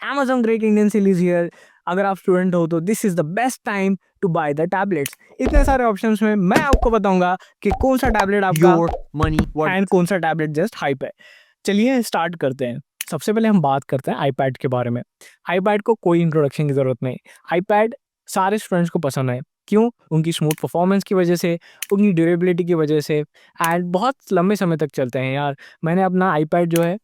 Amazon Great Indian Sale is here. अगर आप student हो तो this is the best time to buy the tablets. इतने सारे ऑप्शंस में मैं आपको बताऊंगा कि कौन सा टैबलेट आपका your money worth. एंड कौन सा टैबलेट जस्ट हाइप है। चलिए स्टार्ट करते हैं। सबसे पहले हम बात करते हैं आईपैड के बारे में। आईपैड को कोई इंट्रोडक्शन की ज़रूरत नहीं। आईपैड सारे स्टूडेंट्स को पसंद है। क्यों? उनकी स्मूथ परफॉर्मेंस की वजह से, उनकी ड्यूरेबिलिटी की वजह से, एंड बहुत लंबे समय तक चलते हैं यार। मैंने अपना आईपैड जो है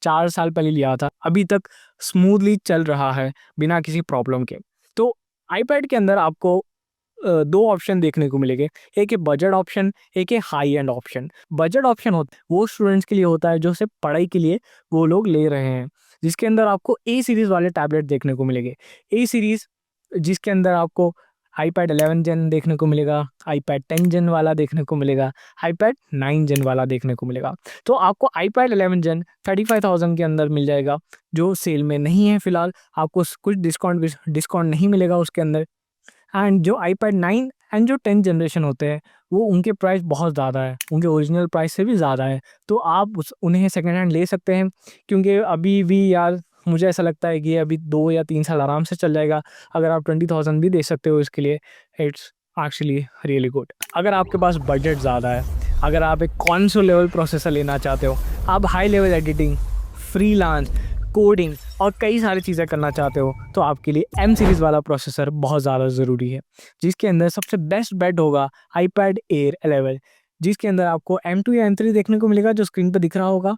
4 साल पहले लिया था, अभी तक स्मूथली चल रहा है बिना किसी प्रॉब्लम के। तो आईपैड के अंदर आपको दो ऑप्शन देखने को मिलेंगे। एक है बजट ऑप्शन, एक है high and option. Budget option होता है वो स्टूडेंट्स के लिए होता है जो सिर्फ पढ़ाई के लिए वो लोग ले रहे हैं, जिसके अंदर आपको ए सीरीज़ वाले टैबलेट देखने को मिलेंगे। ए सीरीज़ जिसके अंदर आपको आईपैड 11 जेन देखने को मिलेगा, आईपैड 10 जेन वाला देखने को मिलेगा, आईपैड 9 जेन वाला देखने को मिलेगा। तो आपको आईपैड 11 जेन 35,000 के अंदर मिल जाएगा, जो सेल में नहीं है फिलहाल। आपको कुछ डिस्काउंट नहीं मिलेगा उसके अंदर। एंड जो आईपैड 9 एंड जो 10 जनरेशन होते हैं वो उनके प्राइस बहुत ज़्यादा है, उनके ओरिजिनल प्राइस से भी ज़्यादा है। तो आप उन्हें सेकेंड हैंड ले सकते हैं, क्योंकि अभी भी यार मुझे ऐसा लगता है कि अभी 2 या 3 साल आराम से चल जाएगा। अगर आप 20,000 भी दे सकते हो इसके लिए, इट्स एक्चुअली रियली गुड। अगर आपके पास बजट ज़्यादा है, अगर आप एक कॉन्सोल लेवल प्रोसेसर लेना चाहते हो, आप high level editing, freelance, coding और कई सारी चीज़ें करना चाहते हो, तो आपके लिए एम सीरीज़ वाला प्रोसेसर बहुत ज़्यादा ज़रूरी है, जिसके अंदर सबसे बेस्ट बेट होगा आईपैड एयर 11, जिसके अंदर आपको M2 या M3 देखने को मिलेगा, जो स्क्रीन पर दिख रहा होगा।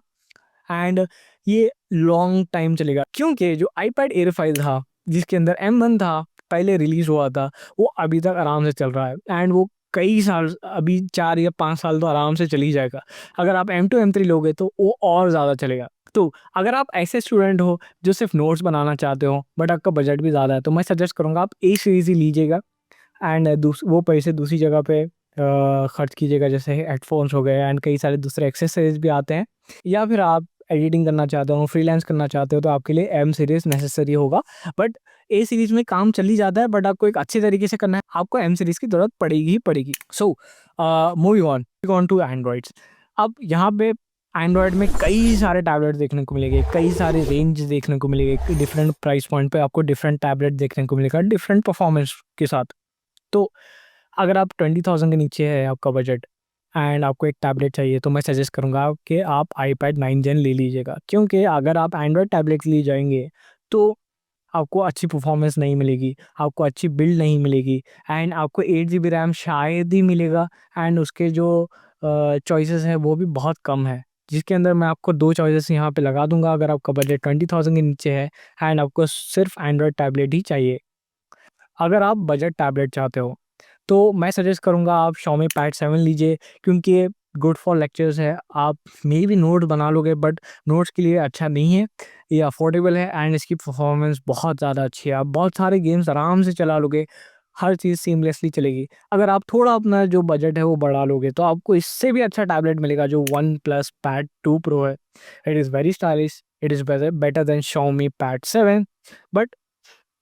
एंड ये लॉन्ग टाइम चलेगा, क्योंकि जो आईपैड एयर 5 था जिसके अंदर M1 था, पहले रिलीज़ हुआ था, वो अभी तक आराम से चल रहा है। एंड वो कई साल, अभी 4 या 5 साल तो आराम से चल ही जाएगा। अगर आप M2 M3 लोगे तो वो और ज़्यादा चलेगा। तो अगर आप ऐसे स्टूडेंट हो जो सिर्फ नोट्स बनाना चाहते हो बट आपका बजट भी ज़्यादा है, तो मैं सजेस्ट करूँगा आप ए सीरीज़ ही लीजिएगा। एंड वो पैसे दूसरी जगह पे खर्च कीजिएगा, जैसे हेडफोन्स हो गए एंड कई सारे दूसरे एक्सेसरीज भी आते हैं। या फिर आप एडिटिंग करना चाहते हो, फ्रीलांस करना चाहते हो, तो आपके लिए एम सीरीज़ नेसेसरी होगा। बट ए सीरीज़ में काम चल ही जाता है, बट आपको एक अच्छे तरीके से करना है, आपको एम सीरीज़ की ज़रूरत पड़ेगी ही पड़ेगी। So moving on to androids. अब यहाँ पे एंड्रॉयड में कई सारे टैबलेट देखने को मिलेंगे, कई सारे रेंज देखने को मिलेंगे, डिफरेंट प्राइस पॉइंट पे आपको डिफरेंट टैबलेट देखने को मिलेगा, डिफरेंट परफॉर्मेंस के साथ। तो अगर आप 20,000 के नीचे है आपका बजट एंड आपको एक टैबलेट चाहिए, तो मैं सजेस्ट करूँगा कि आप आईपैड 9 जेन ले लीजिएगा, क्योंकि अगर आप एंड्रॉयड टैबलेट लिए जाएंगे तो आपको अच्छी परफॉर्मेंस नहीं मिलेगी, आपको अच्छी बिल्ड नहीं मिलेगी, एंड आपको 8 GB रैम शायद ही मिलेगा। एंड उसके जो चॉइसेस है वो भी बहुत कम है, जिसके अंदर मैं आपको दो चॉइसेस यहाँ पे लगा दूंगा। अगर आपका बजट 20,000 के नीचे है एंड आपको सिर्फ एंड्रॉयड टैबलेट ही चाहिए, अगर आप बजट टैबलेट चाहते हो, तो मैं सजेस्ट करूँगा आप Xiaomi Pad 7 लीजिए, क्योंकि ये गुड फॉर लेक्चर्स है। आप मे बी नोट बना लोगे बट नोट्स के लिए अच्छा नहीं है। ये अफोर्डेबल है एंड इसकी परफॉर्मेंस बहुत ज़्यादा अच्छी है। आप बहुत सारे गेम्स आराम से चला लोगे, हर चीज़ सीमलेसली चलेगी। अगर आप थोड़ा अपना जो बजट है वो बढ़ा लोगे, तो आपको इससे भी अच्छा टैबलेट मिलेगा, जो वन प्लस पैड 2 प्रो है। It is very stylish, it is better than Xiaomi Pad 7, but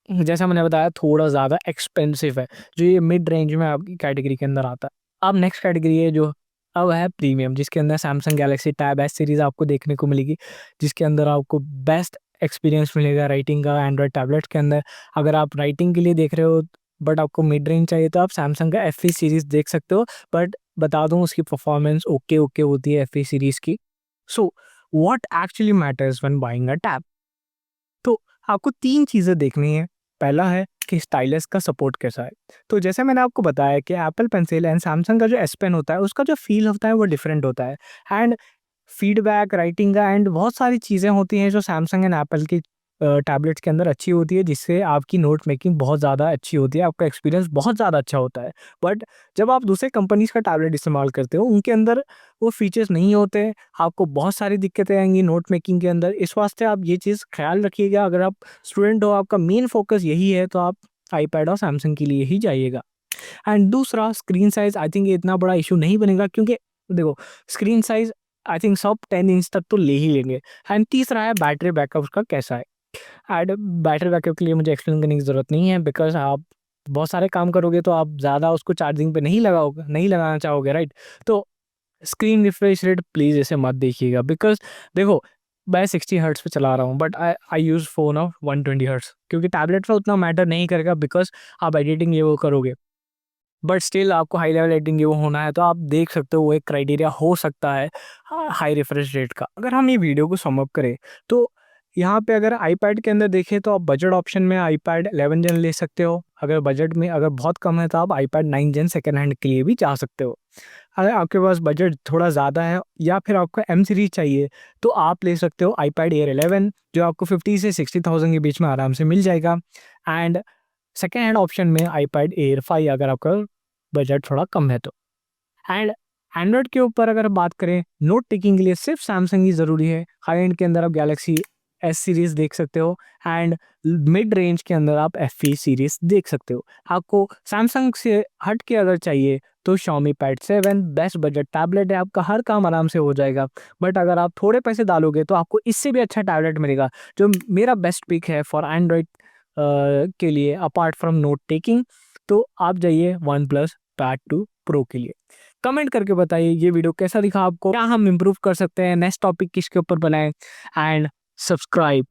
जैसा मैंने बताया थोड़ा ज़्यादा एक्सपेंसिव है, जो ये मिड रेंज में आपकी कैटेगरी के अंदर आता है। अब नेक्स्ट कैटेगरी है जो अब है प्रीमियम, जिसके अंदर Samsung Galaxy tab S series आपको देखने को मिलेगी, जिसके अंदर आपको बेस्ट एक्सपीरियंस मिलेगा राइटिंग का एंड्रॉयड टैबलेट के अंदर। अगर आप राइटिंग के लिए देख रहे हो बट आपको मिड रेंज चाहिए, तो आप सैमसंग का एफ सीरीज़ देख सकते हो। बट बता दूँ उसकी परफॉर्मेंस ओके ओके होती है एफ सीरीज़ की। So what actually matters when buying a tab? तो आपको 3 चीज़ें देखनी है। पहला है कि स्टाइलस का सपोर्ट कैसा है। तो जैसे मैंने आपको बताया कि एप्पल पेंसिल एंड सैमसंग का जो एस पेन होता है, उसका जो फ़ील होता है वो डिफरेंट होता है। एंड फीडबैक, राइटिंग का एंड बहुत सारी चीज़ें होती हैं जो सैमसंग एंड एप्पल की टैबलेट्स के अंदर अच्छी होती है, जिससे आपकी नोट मेकिंग बहुत ज़्यादा अच्छी होती है, आपका एक्सपीरियंस बहुत ज़्यादा अच्छा होता है। बट जब आप दूसरे कंपनीज़ का टैबलेट इस्तेमाल करते हो, उनके अंदर वो फीचर्स नहीं होते, आपको बहुत सारी दिक्कतें आएँगी नोट मेकिंग के अंदर। इस वास्ते आप ये चीज़ ख़्याल रखिएगा। अगर आप स्टूडेंट हो, आपका मेन फ़ोकस यही है, तो आप आईपैड और सैमसंग के लिए ही जाइएगा। एंड दूसरा स्क्रीन साइज़, आई थिंक ये इतना बड़ा इश्यू नहीं बनेगा, क्योंकि देखो स्क्रीन साइज़ आई थिंक सब 10 इंच तक तो ले ही लेंगे। एंड तीसरा है बैटरी बैकअप उसका कैसा है। एंड बैटरी बैकअप के लिए मुझे एक्सप्लेन करने की ज़रूरत नहीं है, बिकॉज़ आप बहुत सारे काम करोगे तो आप ज़्यादा उसको चार्जिंग पे नहीं लगाना चाहोगे, राइट? तो स्क्रीन रिफ्रेश रेट प्लीज़ इसे मत देखिएगा, बिकॉज़ देखो मैं 60 हर्ट्ज पे चला रहा हूँ, but I use phone off 120 hertz, क्योंकि टैबलेट पे उतना मैटर नहीं करेगा बिकॉज़ आप एडिटिंग ये वो करोगे। बट स्टिल आपको हाई लेवल एडिटिंग ये वो होना है, तो आप देख सकते हो वो एक क्राइटेरिया हो सकता है हाई रिफ्रेश रेट का। अगर हम ये वीडियो को सम अप करें, तो यहाँ पे अगर आईपैड के अंदर देखें तो आप बजट ऑप्शन में आईपैड 11 जेन ले सकते हो। अगर बजट में अगर बहुत कम है तो आप आईपैड 9 जेन सेकंड हैंड के लिए भी जा सकते हो। अगर आपके पास बजट थोड़ा ज़्यादा है या फिर आपको एम सीरीज चाहिए, तो आप ले सकते हो आईपैड एयर 11, जो आपको 50 से 60,000 के बीच में आराम से मिल जाएगा। एंड सेकेंड हैंड ऑप्शन में आईपैड एयर 5, अगर आपका बजट थोड़ा कम है तो। एंड एंड्रॉयड के ऊपर अगर बात करें, नोट टेकिंग के लिए सिर्फ सैमसंग ही ज़रूरी है। हाई एंड के अंदर आप गैलेक्सी एस सीरीज़ देख सकते हो, एंड मिड रेंज के अंदर आप एफ सीरीज़ देख सकते हो। आपको सैमसंग से हट के अगर चाहिए तो Xiaomi pad 7 best budget tablet है, आपका हर काम आराम से हो जाएगा। बट अगर आप थोड़े पैसे डालोगे तो आपको इससे भी अच्छा टैबलेट मिलेगा, जो मेरा बेस्ट पिक है फॉर एंड्रॉयड के लिए अपार्ट फ्रॉम नोट टेकिंग। तो आप जाइए वन प्लस पैड 2 प्रो के लिए। कमेंट करके बताइए ये वीडियो कैसा दिखा आपको, क्या हम इम्प्रूव कर सकते हैं, नेक्स्ट टॉपिक किसके ऊपर बनाएं, एंड सब्सक्राइब